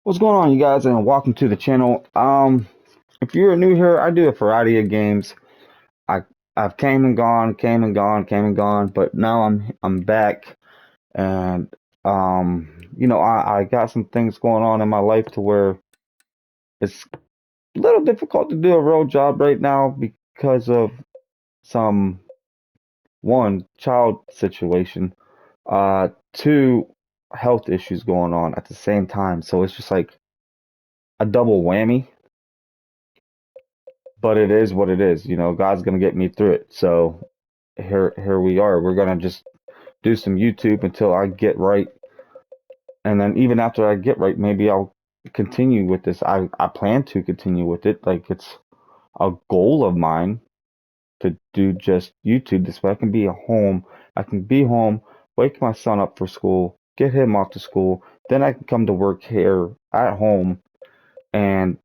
What's going on, you guys, and welcome to the channel. If you're new here, I do a variety of games. I I've came and gone, came and gone, came and gone, but now I'm back, and I got some things going on in my life to where it's a little difficult to do a real job right now because of some one child situation, two health issues going on at the same time. So it's just like a double whammy. But it is what it is. God's gonna get me through it. So here we are. We're gonna just do some YouTube until I get right, and then even after I get right, maybe I'll continue with this. I plan to continue with it. Like it's a goal of mine to do just YouTube. This way I can be at home. I can be home, wake my son up for school, get him off to school, then I can come to work here at home and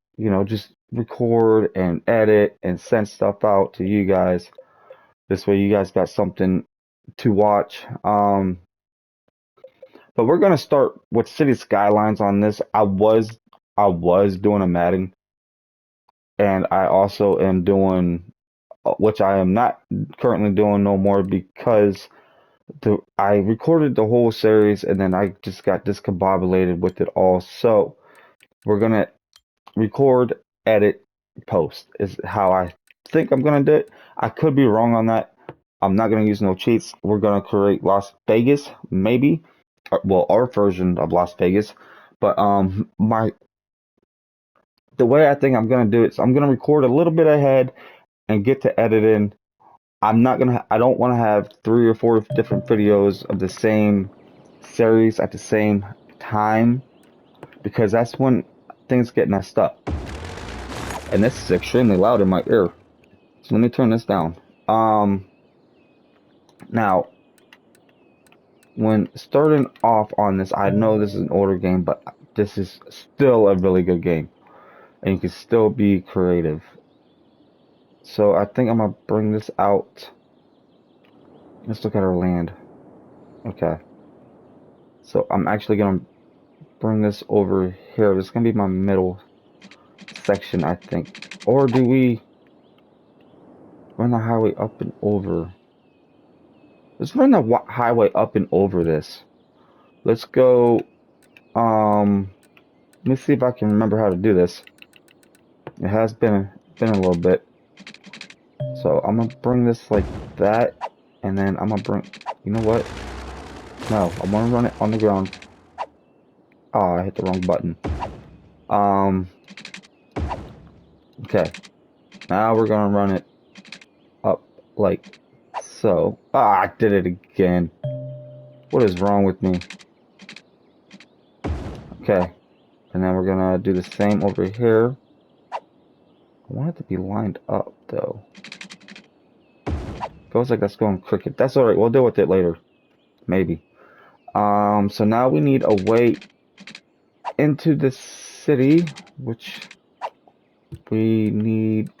just record and edit and send stuff out to you guys. This way you guys got something to watch. But we're gonna start with City Skylines on this. I was doing a Madden, and I also am doing, which I am not currently doing no more because I recorded the whole series and then I just got discombobulated with it all. So we're gonna record, edit, post is how I think I'm gonna do it. I could be wrong on that. I'm not gonna use no cheats. We're gonna create Las Vegas, maybe. Well, our version of Las Vegas. But my the way I think I'm gonna do it is I'm gonna record a little bit ahead and get to editing. I don't want to have 3 or 4 different videos of the same series at the same time because that's when things get messed up. And this is extremely loud in my ear. So let me turn this down. Um, Now, when starting off on this, I know this is an older game, but this is still a really good game. And you can still be creative. So I think I'm going to bring this out. Let's look at our land. Okay. So I'm actually going to bring this over here. This is going to be my middle section, I think. Or do we run the highway up and over? Let's run the highway up and over this. Let's go, let me see if I can remember how to do this. It has been a little bit. So I'm gonna bring this like that, and then I'm gonna bring, you know what? No, I wanna run it on the ground. Oh, I hit the wrong button. Um, okay. Now we're gonna run it up like so. Ah, I did it again. What is wrong with me? Okay. And then we're gonna do the same over here. I want it to be lined up though. Feels like that's going crooked. That's alright, we'll deal with it later. Maybe. So now we need a way into the city, which we need.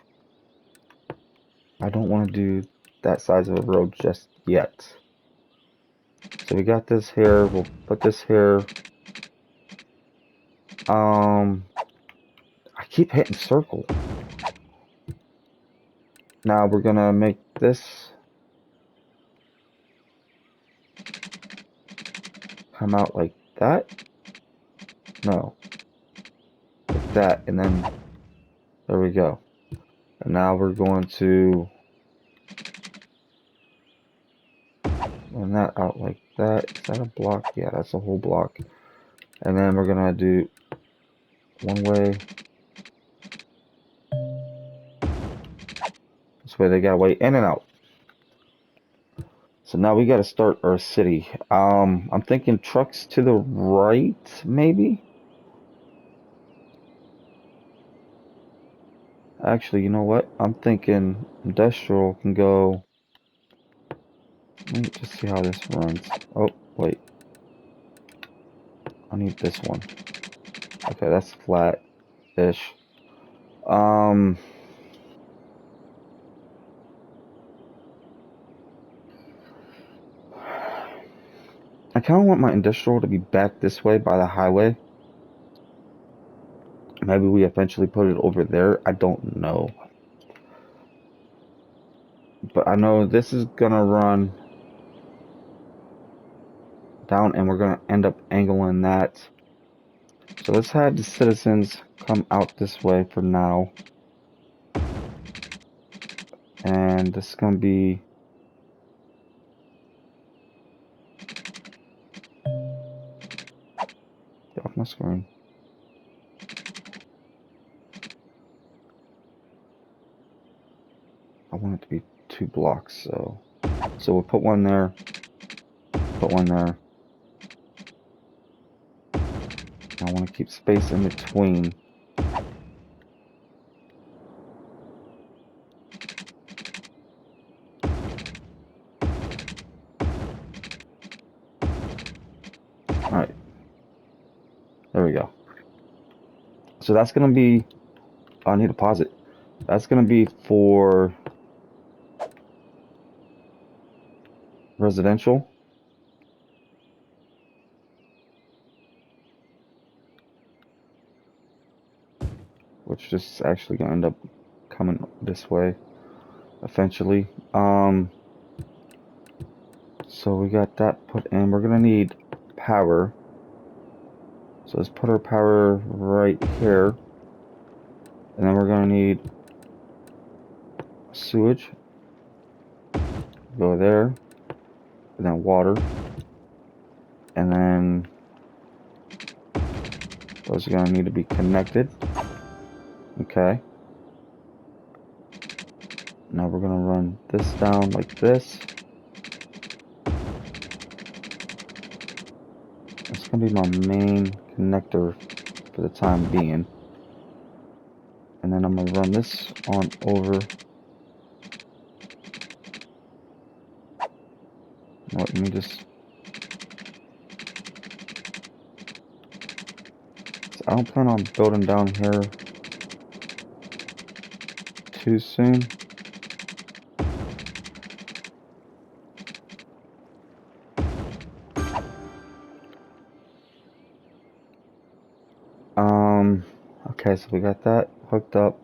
I don't want to do that size of a road just yet. So we got this here. We'll put this here. I keep hitting circle. Now we're gonna make this come out like that. No, like that, and then there we go. And now we're going to run that out like that. Is that a block? Yeah, that's a whole block. And then we're gonna do one way. This way they got way in and out. So now we got to start our city. I'm thinking trucks to the right, maybe? Actually, you know what? I'm thinking industrial can go. Let me just see how this runs. Oh, wait. I need this one. Okay, that's flat-ish. Um, I kind of want my industrial to be back this way by the highway. Maybe we eventually put it over there. I don't know. But I know this is gonna run down and we're gonna end up angling that. So let's have the citizens come out this way for now. And this is gonna be get off my screen. I want it to be 2 blocks, so we'll put one there, put one there. I want to keep space in between. Alright. There we go. So that's gonna be I need to pause it. That's gonna be for residential. Which just actually gonna end up coming this way eventually. So we got that put in. We're gonna need power. So let's put our power right here. And then we're gonna need sewage. Go there. And then water. And then those are gonna need to be connected. Okay. Now we're gonna run this down like this. It's gonna be my main connector for the time being. And then I'm gonna run this on over. Let me just. So I don't plan on building down here too soon. Okay, so we got that hooked up.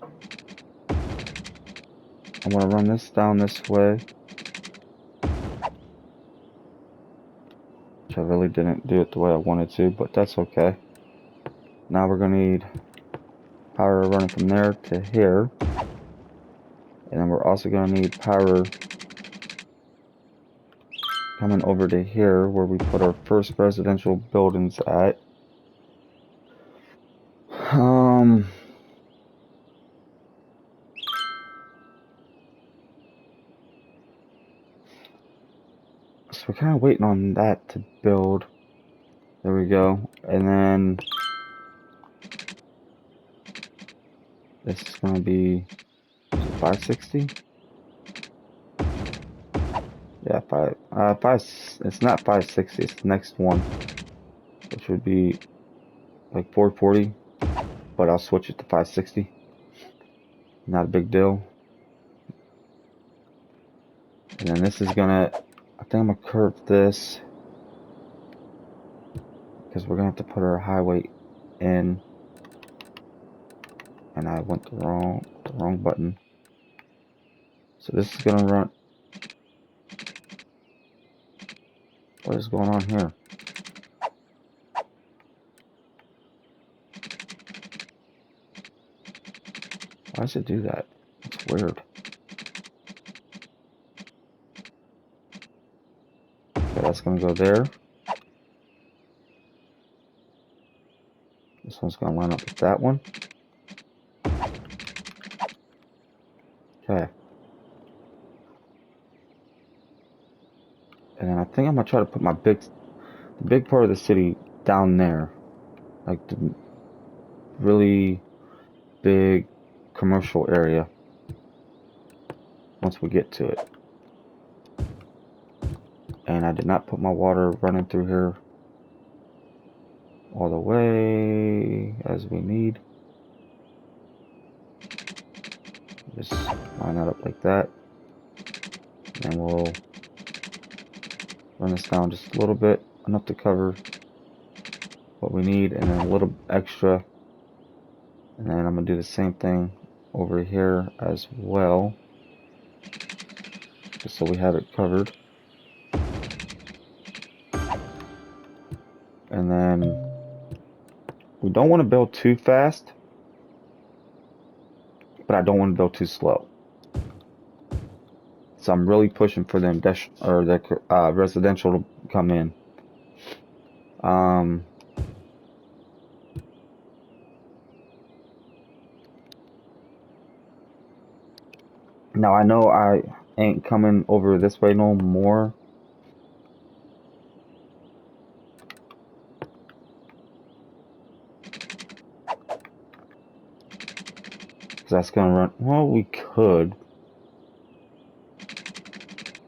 I'm gonna run this down this way. Which I really didn't do it the way I wanted to, but that's okay. Now we're gonna need power running from there to here. And then we're also gonna need power coming over to here where we put our first residential buildings at. So we're kind of waiting on that to build. There we go. And then this is going to be, is it 560? Yeah, it's not 560, it's the next one, which would be like 440, but I'll switch it to 560. Not a big deal. And then this is gonna, I think I'm gonna curve this because we're gonna have to put our highway in. And I went the wrong button. So this is gonna run. What is going on here? Why does it do that? It's weird. Okay, that's gonna go there. This one's gonna line up with that one. Okay. And then I think I'm gonna try to put the big part of the city down there. Like the really big commercial area. Once we get to it. And I did not put my water running through here all the way as we need. Just line that up like that. And we'll run this down just a little bit, enough to cover what we need, and then a little extra And then I'm gonna do the same thing over here as well, just so we have it covered. And then we don't want to build too fast, but I don't want to build too slow. So I'm really pushing for the residential to come in. Um, Now I know I ain't coming over this way no more. Cause that's gonna run. Well, we could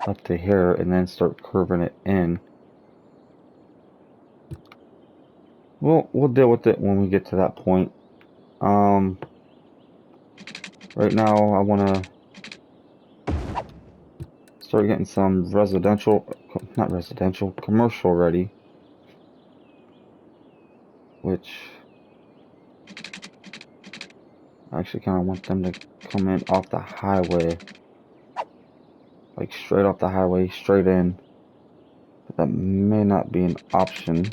up to here and then start curving it in. We'll deal with it when we get to that point. Right now I wanna start getting some not residential, commercial ready, which I actually kind of want them to come in off the highway, like straight off the highway, straight in. But that may not be an option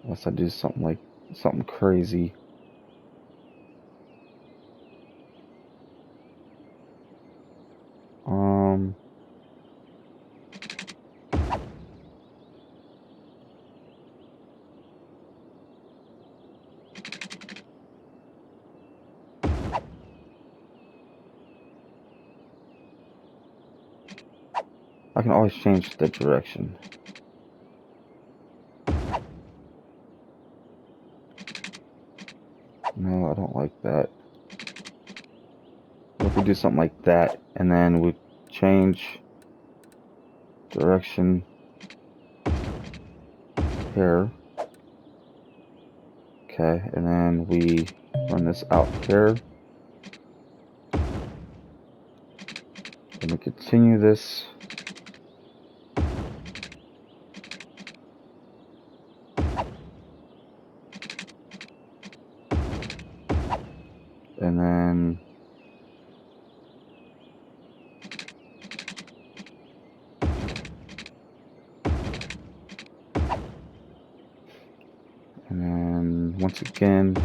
unless I do something crazy. Um, I can always change the direction. No, I don't like that. What if we do something like that and then we change direction here? Okay, and then we run this out here. And we continue this. And then once again,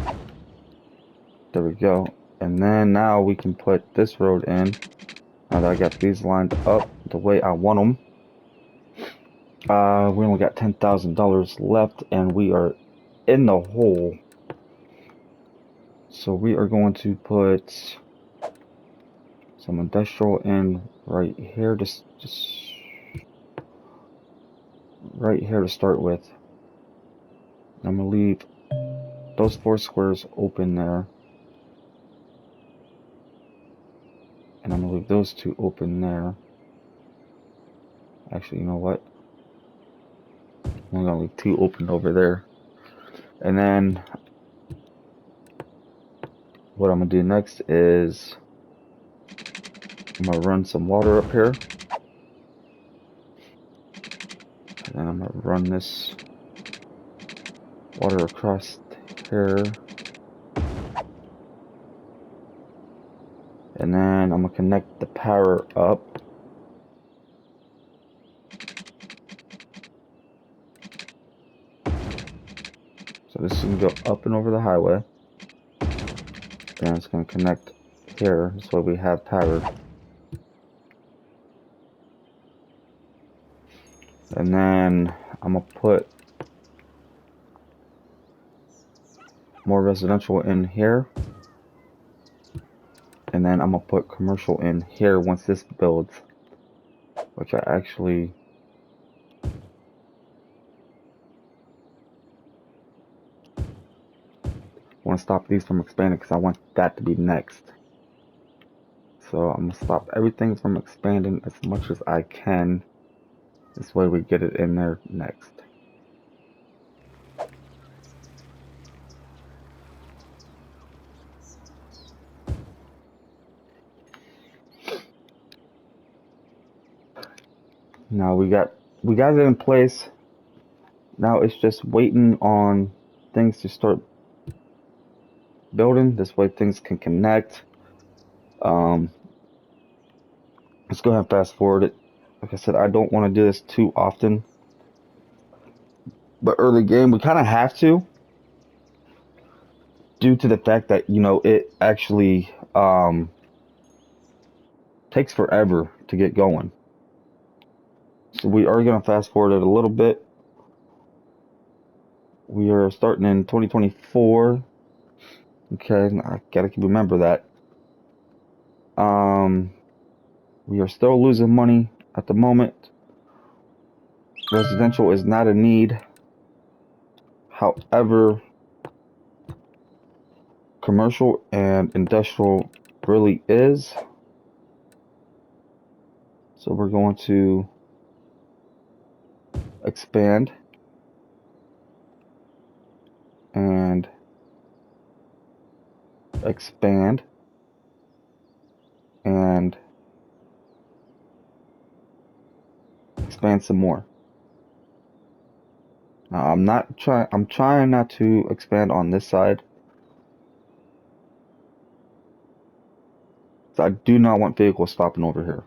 there we go. And then now we can put this road in. Now that I got these lined up the way I want them. We only got $10,000 left and we are in the hole. So we are going to put some industrial in right here, just right here to start with. I'm gonna leave those 4 squares open there. And I'm gonna leave those 2 open there. Actually, you know what? I'm gonna leave 2 open over there. And then what I'm gonna do next is I'm gonna run some water up here. And then I'm gonna run this water across here. And then I'm gonna connect the power up. So this is gonna go up and over the highway. Then it's gonna connect here, so we have power. And then I'm gonna put more residential in here. And then I'm gonna put commercial in here once this builds. Which I actually want to stop these from expanding because I want that to be next. So I'm going to stop everything from expanding as much as I can. This way we get it in there next. Now we got it in place. Now it's just waiting on things to start building. This way things can connect. Um, let's go ahead and fast forward it. Like I said, I don't want to do this too often, but early game we kind of have to, due to the fact that it actually takes forever to get going. So we are going to fast forward it a little bit. We are starting in 2024. Okay, I gotta remember that. Um, we are still losing money at the moment. Residential is not a need. However, commercial and industrial really is. So we're going to expand and expand and expand some more. Now I'm trying not to expand on this side. So I do not want vehicles stopping over here.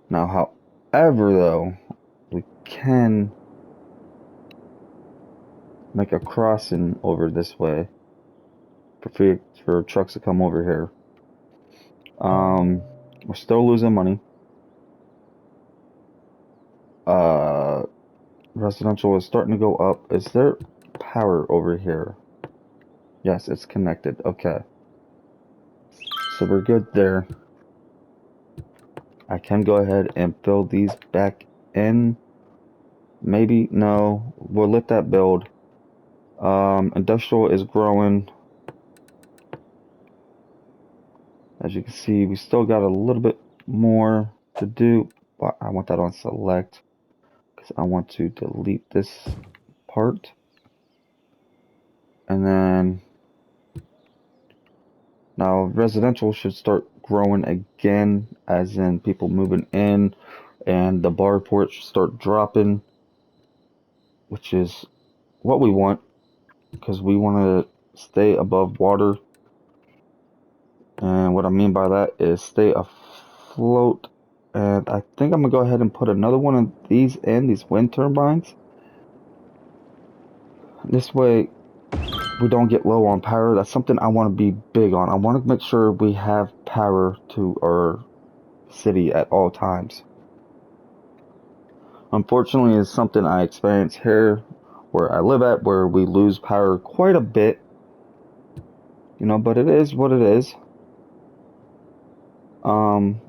Now, however, though, we can make a crossing over this way for trucks to come over here. We're still losing money. Uh, residential is starting to go up. Is there power over here? Yes, it's connected. Okay. So we're good there. I can go ahead and fill these back in. Maybe, no. We'll let that build. Industrial is growing. As you can see, we still got a little bit more to do, but I want that on select because I want to delete this part. And then now residential should start growing again, as in people moving in, and the bar ports should start dropping, which is what we want because we want to stay above water. And what I mean by that is stay afloat. And I think I'm gonna go ahead and put another one of these wind turbines. This way we don't get low on power. That's something I want to be big on. I want to make sure we have power to our city at all times. Unfortunately, it's something I experience here where I live at, where we lose power quite a bit. But it is what it is.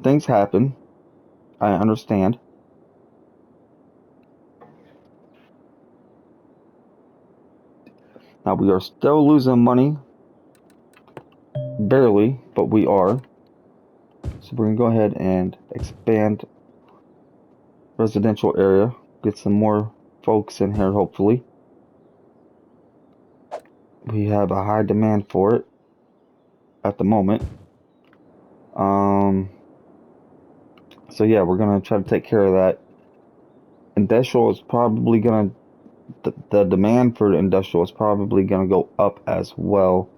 Things happen. I understand. Now we are still losing money. Barely, but we are. So we're going to go ahead and expand residential area. Get some more folks in here, hopefully. We have a high demand for it at the moment. So yeah, we're gonna try to take care of that. Industrial is probably gonna the demand for industrial is probably gonna go up as well.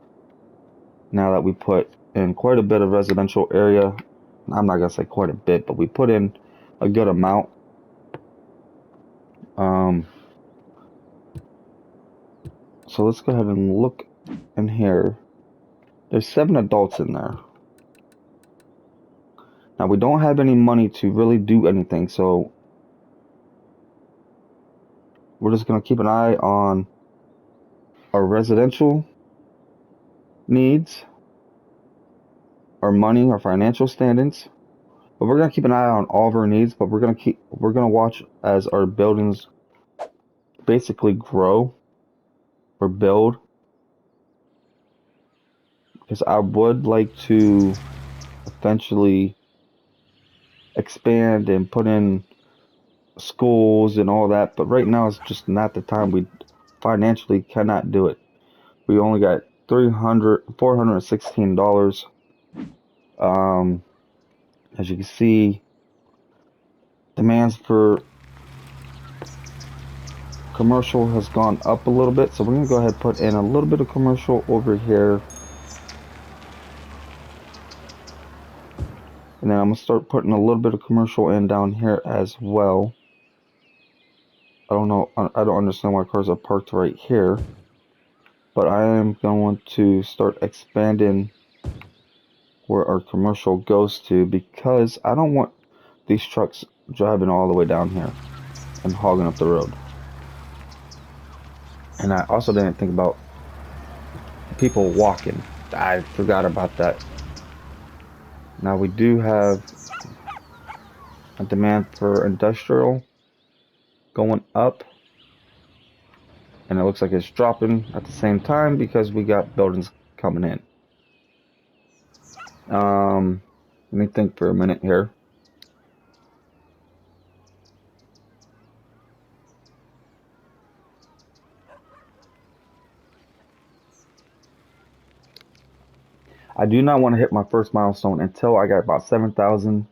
Now that we put in quite a bit of residential area, I'm not gonna say quite a bit, but we put in a good amount. So let's go ahead and look in here. There's 7 adults in there. Now we don't have any money to really do anything, so we're just gonna keep an eye on our residential needs, our money, our financial standings. But we're gonna keep an eye on all of our needs, but we're gonna watch as our buildings basically grow or build. Because I would like to eventually expand and put in schools and all that, but right now it's just not the time. We financially cannot do it. We only got $416. Um, as you can see, demands for commercial has gone up a little bit, so we're gonna go ahead and put in a little bit of commercial over here, and then I'm gonna start putting a little bit of commercial in down here as well. I don't know, I don't understand why cars are parked right here, but I am going to start expanding where our commercial goes to, because I don't want these trucks driving all the way down here and hogging up the road. And I also didn't think about people walking. I forgot about that. Now we do have a demand for industrial going up, and it looks like it's dropping at the same time because we got buildings coming in. Let me think for a minute here. I do not want to hit my first milestone until I got about 7,000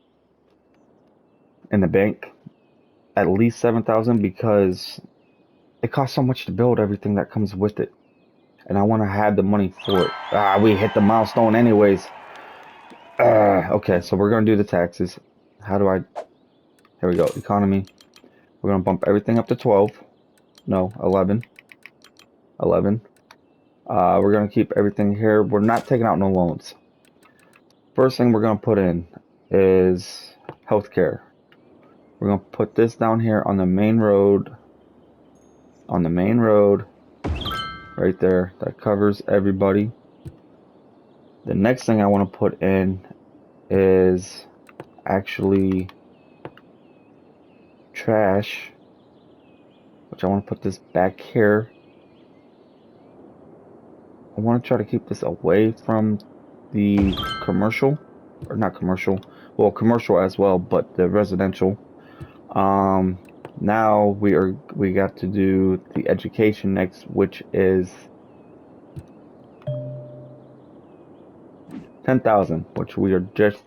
in the bank, at least 7,000, because it costs so much to build everything that comes with it, and I want to have the money for it. We hit the milestone anyways. Okay, so we're gonna do the taxes. How do I? Here we go. Economy. We're gonna bump everything up to 12. No, 11. 11. We're gonna keep everything here. We're not taking out no loans. First thing we're gonna put in is healthcare. We're gonna put this down here on the main road. On the main road, right there. That covers everybody. The next thing I want to put in is actually trash, which I want to put this back here. I want to try to keep this away from the commercial, or not commercial, well, commercial as well, but the residential. Now we got to do the education next, which is 10,000, which we are just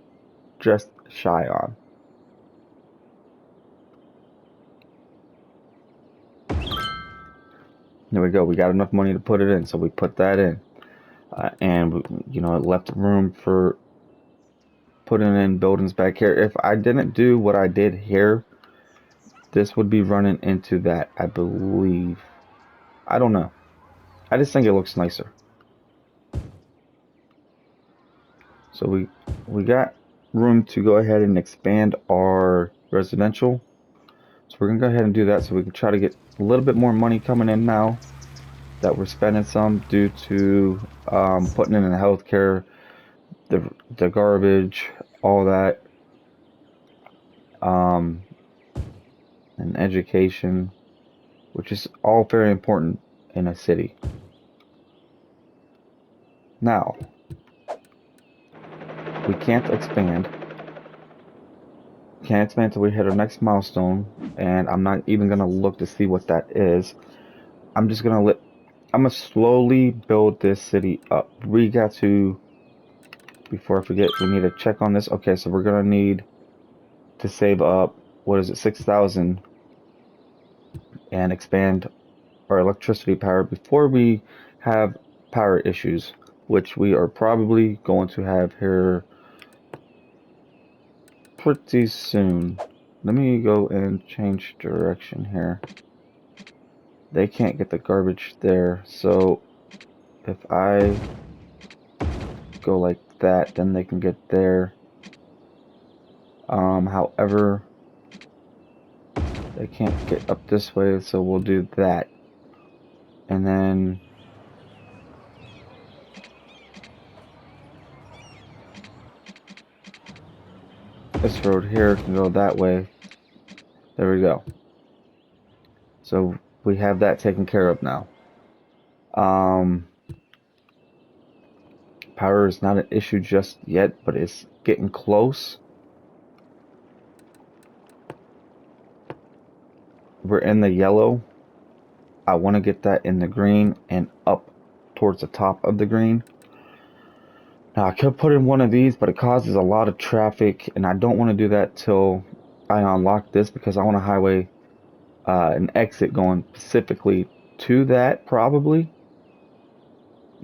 shy on. There we go. We got enough money to put it in, so we put that in, and you know, it left room for putting in buildings back here. If I didn't do what I did here, this would be running into that, I believe. I don't know. I just think it looks nicer. So we got room to go ahead and expand our residential. So we're gonna go ahead and do that so we can try to get a little bit more money coming in now that we're spending some due to putting in the healthcare, the garbage, all that, um, and education, which is all very important in a city. Now, we can't expand. Can't expand until we hit our next milestone, and I'm not even gonna look to see what that is. I'm just gonna I'm gonna slowly build this city up. We got to, before I forget, we need to check on this. Okay, so we're gonna need to save up, what is it, 6,000, and expand our electricity power before we have power issues, which we are probably going to have here pretty soon. Let me go and change direction here. They can't get the garbage there, so if I go like that, then they can get there. However, they can't get up this way, so we'll do that. And then this road here can go that way. There we go. So we have that taken care of now. Um, Power is not an issue just yet, but it's getting close. We're in the yellow. I want to get that in the green and up towards the top of the green. Now I could put in one of these, but it causes a lot of traffic, and I don't want to do that till I unlock this because I want a highway an exit going specifically to that, probably.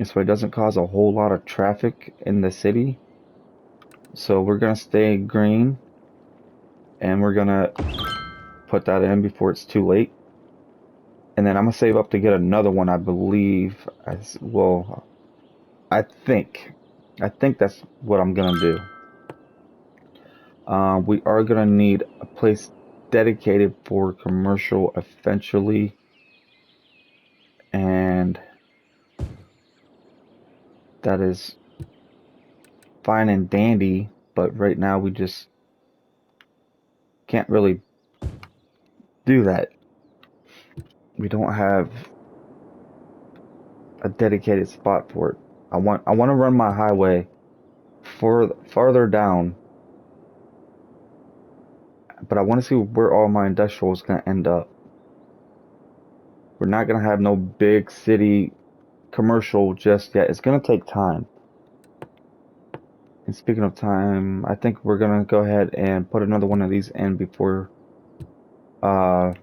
So it doesn't cause a whole lot of traffic in the city. So we're going to stay green, and we're going to put that in before it's too late. And then I'm going to save up to get another one, I believe. As well, I think. I think that's what I'm going to do. We are going to need a place dedicated for commercial eventually. And that is fine and dandy. But right now we just can't really do that. We don't have a dedicated spot for it. I want to run my highway farther down, but I want to see where all my industrial is going to end up. We're not going to have no big city commercial just yet. It's going to take time. And speaking of time, I think we're going to go ahead and put another one of these in uh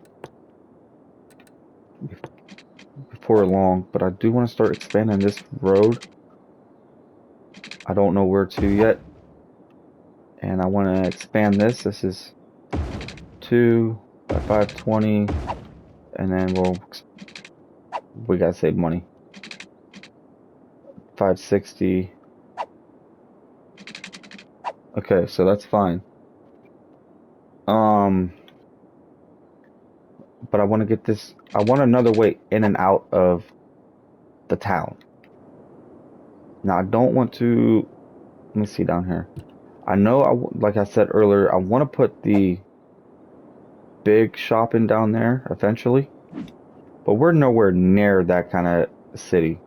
before long, but I do want to start expanding this road. I don't know where to yet. And I want to expand this. This is 2 by 520, and then we gotta save money. 560. Okay, so that's fine. Um, but I want to get this. I want another way in and out of the town. Now I don't want to. Let me see down here. I know, like I said earlier, I want to put the big shopping down there eventually, but we're nowhere near that kind of city.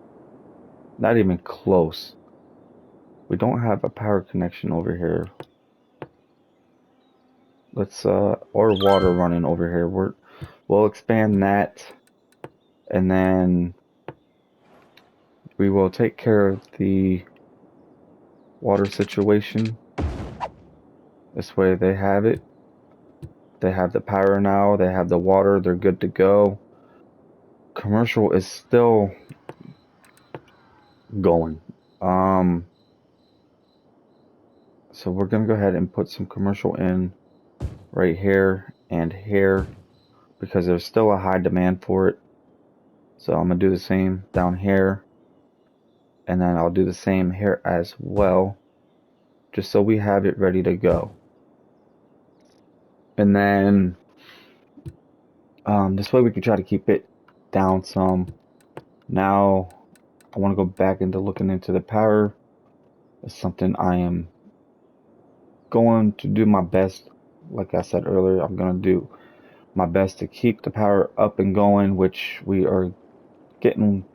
Not even close. We don't have a power connection over here. Let's or water running over here. We'll expand that, and then we will take care of the water situation. This way they have it. They have the power now. They have the water. They're good to go. Commercial is still going. So we're gonna go ahead and put some commercial in right here and here because there's still a high demand for it. So I'm gonna do the same down here, and then I'll do the same here as well, just so we have it ready to go. And then this way we can try to keep it down some. Now I want to go back into looking into the power. It's something I am going to do my best. Like I said earlier, I'm going to do my best to keep the power up and going, which we are getting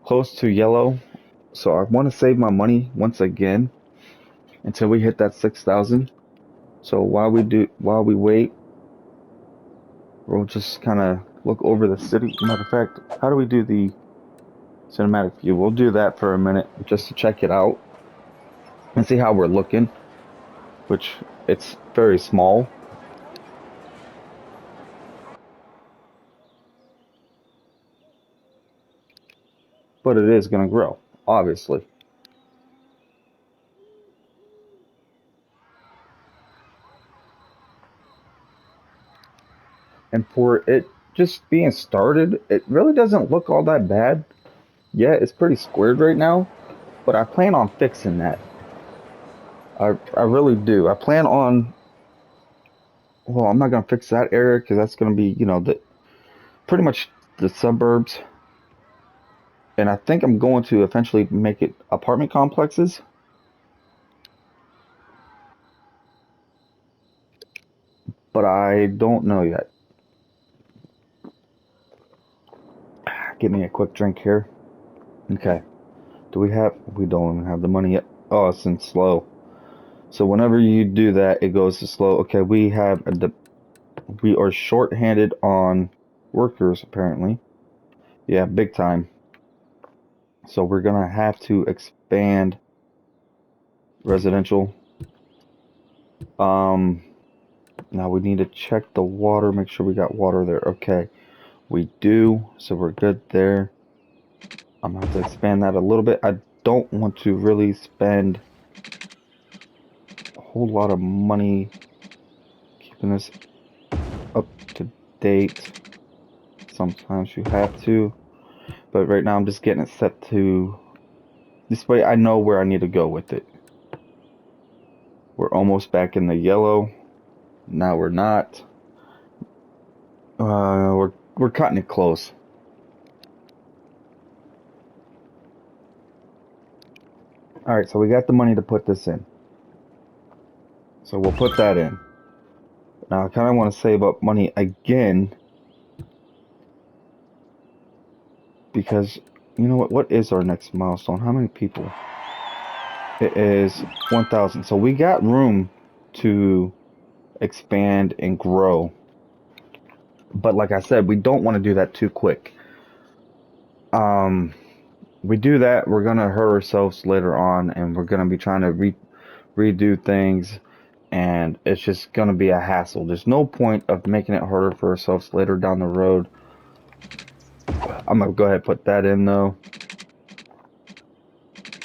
close to yellow. So I want to save my money once again until we hit that 6,000. So while we wait, we'll just kind of look over the city. Matter of fact, how do we do the cinematic view? We'll do that for a minute just to check it out and see how we're looking, which it's very small. But it is going to grow, obviously. And for it just being started, it really doesn't look all that bad. Yeah, it's pretty squared right now, but I plan on fixing that. I really do. I plan on, well, I'm not going to fix that area because that's going to be, the pretty much the suburbs. And I think I'm going to eventually make it apartment complexes, but I don't know yet. Give me a quick drink here. Okay. We don't even have the money yet. Oh, it's in slow. So whenever you do that, it goes to slow. Okay, we are short-handed on workers apparently. Yeah, big time. So we're gonna have to expand residential. Um, Now we need to check the water, make sure we got water there. Okay, we do, so we're good there. I'm gonna have to expand that a little bit. I don't want to really spend a whole lot of money keeping this up to date. Sometimes you have to, but right now I'm just getting it set to this way I know where I need to go with it. We're almost back in the yellow. Now we're not. We're cutting it close. All right, so we got the money to put this in. So we'll put that in. Now I kind of want to save up money again because you know what? What is our next milestone? How many people? It is 1,000. So we got room to expand and grow. But like I said, we don't want to do that too quick. We do that, we're gonna hurt ourselves later on, and we're gonna be trying to redo things, and it's just gonna be a hassle. There's no point of making it harder for ourselves later down the road. I'm gonna go ahead and put that in though.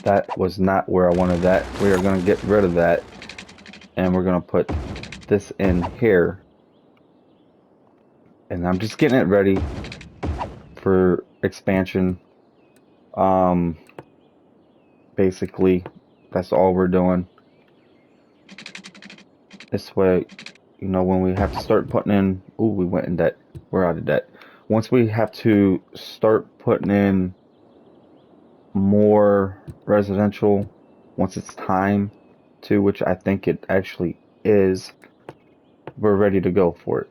That was not where I wanted that. We are gonna get rid of that, and we're gonna put this in here. And I'm just getting it ready for expansion. Um, Basically, that's all we're doing. This way, you know, when we have to start putting in, ooh, we went in debt. We're out of debt. Once we have to start putting in more residential, once it's time to, which I think it actually is, we're ready to go for it.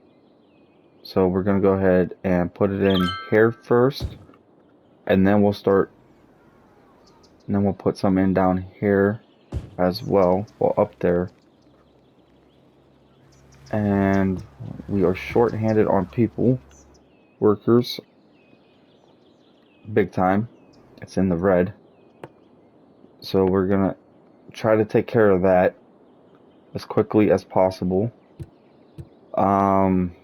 So we're going to go ahead and put it in here first, and then we'll start, and then we'll put some in down here as well, well up there. And we are short-handed on people, workers, big time. It's in the red. So we're gonna try to take care of that as quickly as possible. Um,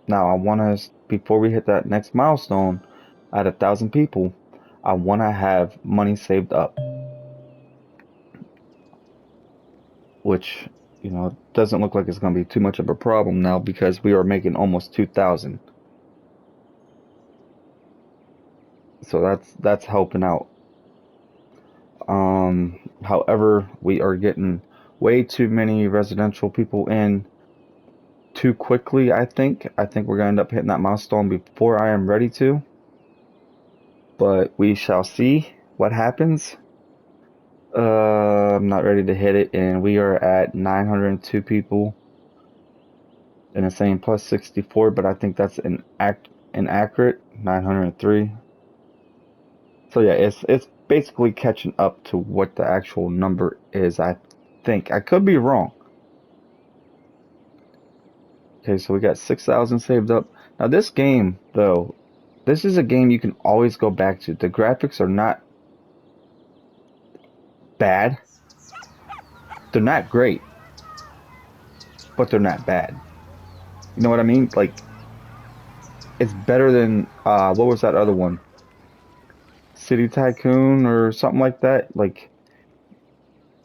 Now I want to, before we hit that next milestone at 1,000 people, I want to have money saved up, which, you know, doesn't look like it's going to be too much of a problem now because we are making almost 2,000. So that's helping out. However, we are getting way too many residential people in too quickly, I think. I think we're going to end up hitting that milestone before I am ready to. But we shall see what happens. I'm not ready to hit it, and we are at 902 people. And it's saying plus 64, but I think that's inaccurate. 903. So yeah, it's basically catching up to what the actual number is. I think I could be wrong. Okay, so we got 6,000 saved up. Now this game, though, this is a game you can always go back to. The graphics are not bad. They're not great, but they're not bad. You know what I mean? Like, it's better than what was that other one? City Tycoon or something like that. Like,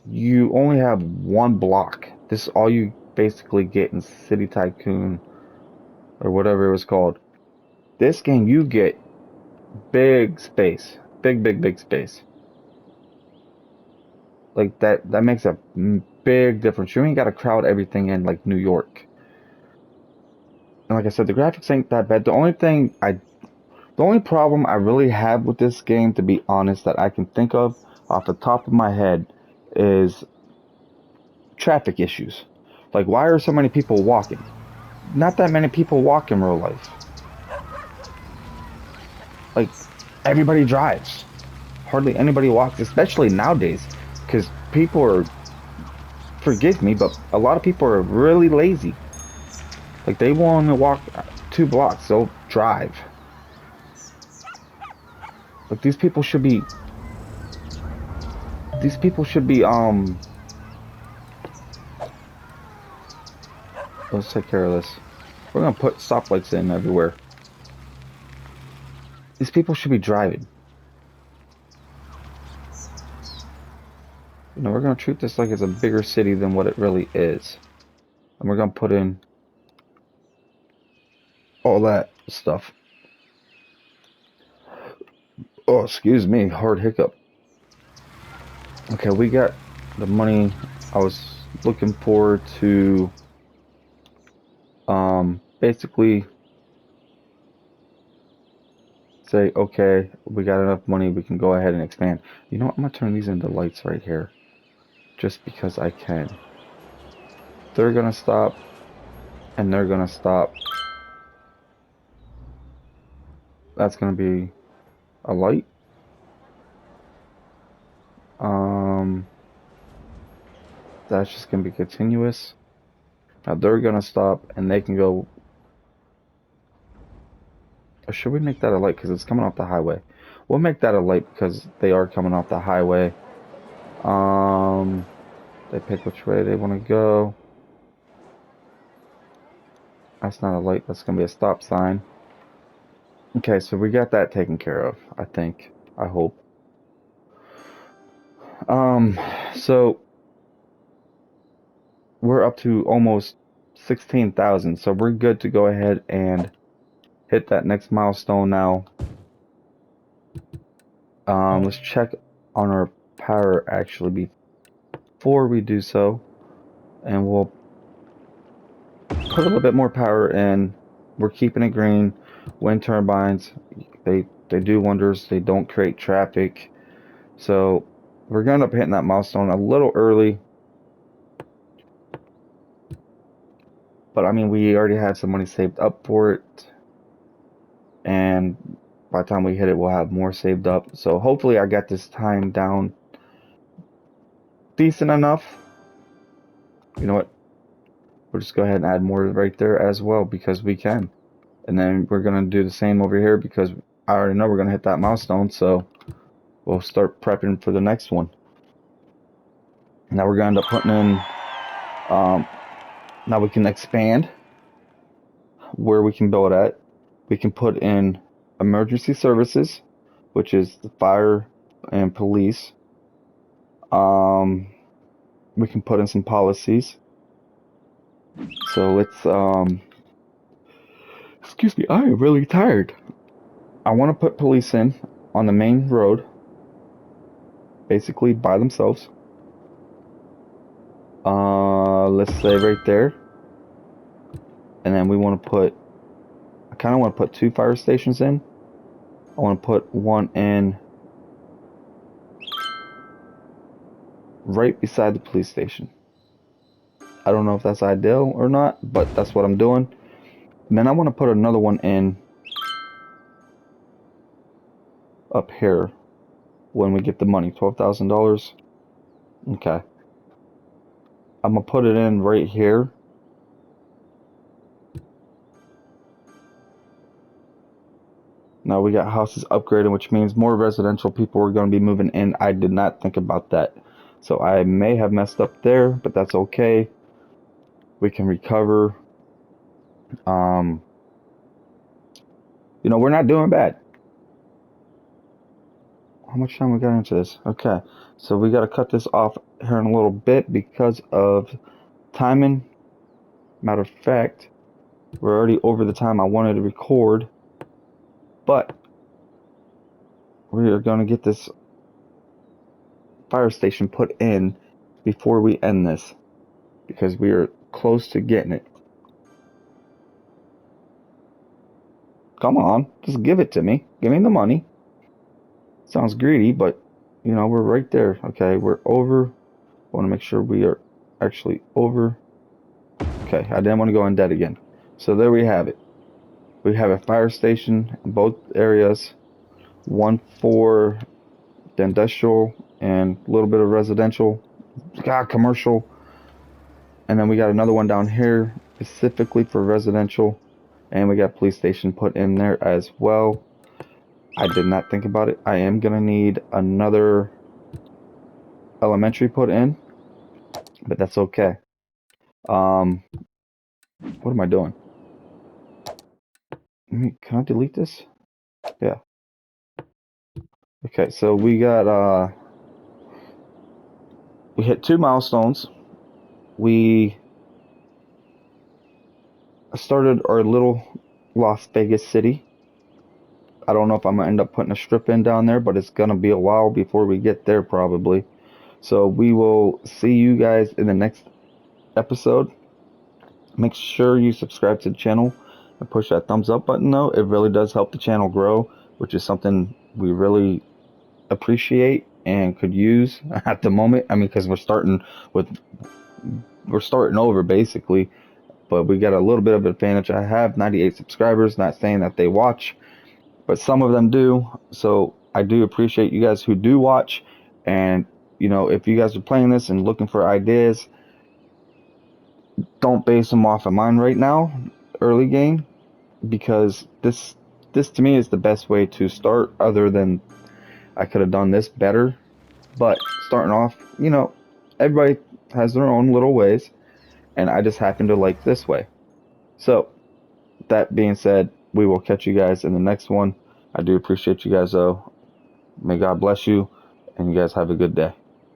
you only have one block. This is all you basically get in City Tycoon or whatever it was called. This game you get big space. Big space. Like that makes a big difference. You ain't got to crowd everything in like New York. And like I said, the graphics ain't that bad. The only problem I really have with this game, to be honest, that I can think of off the top of my head is traffic issues. Like, why are so many people walking? Not that many people walk in real life. Like, everybody drives. Hardly anybody walks, especially nowadays, because people are, forgive me, but a lot of people are really lazy. Like, they want to walk 2 blocks, they'll drive. Like, these people should be Let's take care of this. We're gonna put stoplights in everywhere. These people should be driving. You know, we're gonna treat this like it's a bigger city than what it really is. And we're gonna put in all that stuff. Oh, excuse me, hard hiccup. Okay, we got the money. I was looking forward to basically say, okay, we got enough money, we can go ahead and expand. You know what? I'm gonna turn these into lights right here. Just because I can. They're gonna stop and they're gonna stop. That's gonna be a light. Um that's just gonna be continuous. Now they're gonna stop and they can go. Or should we make that a light because it's coming off the highway? We'll make that a light because they are coming off the highway. Um, they pick which way they want to go. That's not a light. That's gonna be a stop sign. Okay, so we got that taken care of. I think. I hope. Um, so we're up to almost 16,000. So we're good to go ahead and hit that next milestone now. Let's check on our power actually before we do so, and we'll put a little bit more power in. We're keeping it green. Wind turbines, they do wonders. They don't create traffic. So we're gonna end up hitting that milestone a little early. But I mean, we already had some money saved up for it, and by the time we hit it, we'll have more saved up. So hopefully, I got this time down decent enough. You know what? We'll just go ahead and add more right there as well because we can. And then we're gonna do the same over here because I already know we're gonna hit that milestone. So we'll start prepping for the next one. Now we're gonna end up putting in. Um, Now we can expand where we can build at. We can put in emergency services, which is the fire and police. Um, we can put in some policies. So let's excuse me, I am really tired. I want to put police in on the main road, basically by themselves. Let's say right there. And then we want to put, I kind of want to put 2 fire stations in. I want to put one in right beside the police station. I don't know if that's ideal or not, but that's what I'm doing. And then I want to put another one in up here when we get the money, $12,000. Okay. I'm going to put it in right here. Now we got houses upgraded, which means more residential people are going to be moving in. I did not think about that. So I may have messed up there, but that's okay. We can recover. Um, you know, we're not doing bad. How much time we got into this? Okay. So we got to cut this off here in a little bit because of timing. Matter of fact, we're already over the time I wanted to record, but we are going to get this fire station put in before we end this because we are close to getting it. Come on, just give it to me. Give me the money. Sounds greedy, but you know, we're right there. Okay, we're over. I want to make sure we are actually over. Okay, I didn't want to go in debt again. So there we have it. We have a fire station in both areas. One for the industrial and a little bit of residential. Got commercial. And then we got another one down here specifically for residential. And we got police station put in there as well. I did not think about it. I am going to need another elementary put in, but that's okay. Um, What am I doing? Can I delete this? Yeah. Okay, so we hit 2 milestones. We started our little Las Vegas city. I don't know if I'm gonna end up putting a strip in down there, but it's gonna be a while before we get there probably. So we will see you guys in the next episode. Make sure you subscribe to the channel and push that thumbs up button though. It really does help the channel grow, which is something we really appreciate and could use at the moment. I mean, because with we're starting over basically, but we got a little bit of advantage. I have 98 subscribers, not saying that they watch, but some of them do. So I do appreciate you guys who do watch. And if you guys are playing this and looking for ideas, don't base them off of mine right now, early game, because this to me is the best way to start. Other than I could have done this better, but starting off, everybody has their own little ways, and I just happen to like this way. So that being said, we will catch you guys in the next one. I do appreciate you guys though. May God bless you, and you guys have a good day.